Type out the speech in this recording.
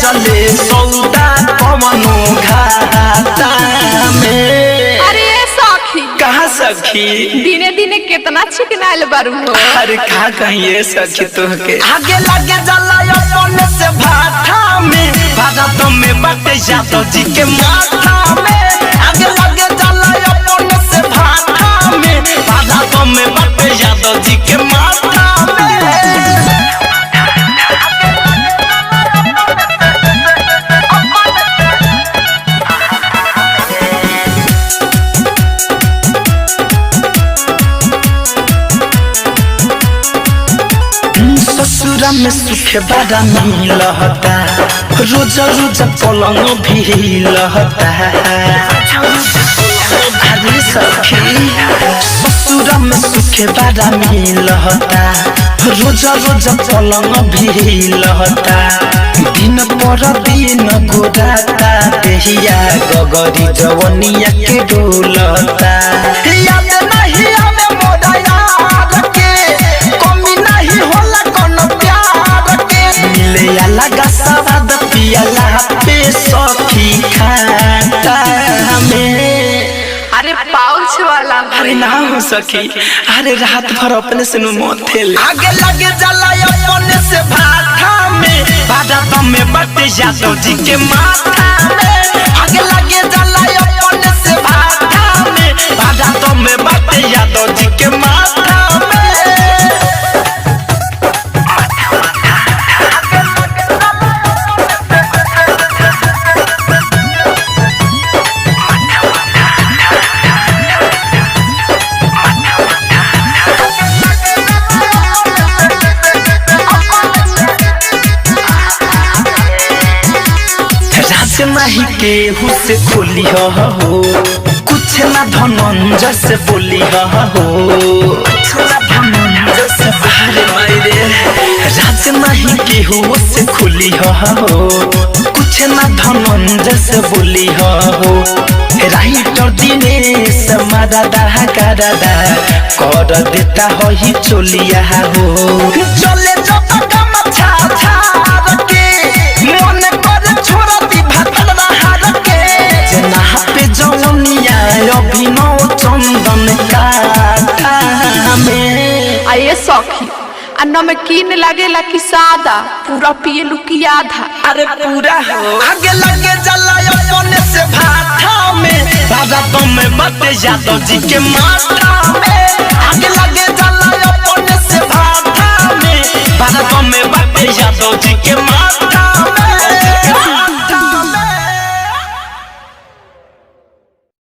चले सौदा कवनो घाटा में। अरे सखी कहाँ सखी दिने दिने कितना चिकनाइल बारू हो। अरे कहाँ कहिए सखी तुहके आगे लगे जला अपने से भाटा में भारत में बटे यादव जी के माथा में। आगे लगे जला अपने से भाटा में भारत में बटे यादव जी के माथा में। ससुरा में सुख बड़ा मिलता रोज रोज पलंग भी लहता। अरे सखी ससुरा में सुख बड़ा मिलता रोज रोज पलंग भी लहता। दिन पर दिन गोराता देहिया गगरी जवनिया के डोलता। याद नहीं आवे मोरा यार के कमी नहीं होला कोनो प्यार के मिले अलग स्वाद पियला पे सखी खाता हमें। अरे पाउच वाला अरे ना हो सखी अरे रात भर अपने से मोथेल आगे लगे जला अपने से भाटा में भारत में बटे यादव जी के माथा में। आगे लगे जला अपने से भाटा में भारत में बटे यादव जी के माथा में। नहीं केहू से खोली हो कुछ ना धनंजय से बोली हो राज नहीं केहू से खोली हो कुछ ना धनंजय से बोली हो। राइटर दिनेश मारादा करादा कर देता हो ही चोलिया हो। चले जब कम छा छा के मन कर छोड़ा दी भातल रहा के जना पे जवनिया अभिनव चंदन काटा में। आये सखी आ नमकीन लागेला कि सादा पूरा पिए लुकी आधा। अरे पूरा हो आगे लगे जला अपने से भाटा में भारत में बटे यादव जी के माथा में।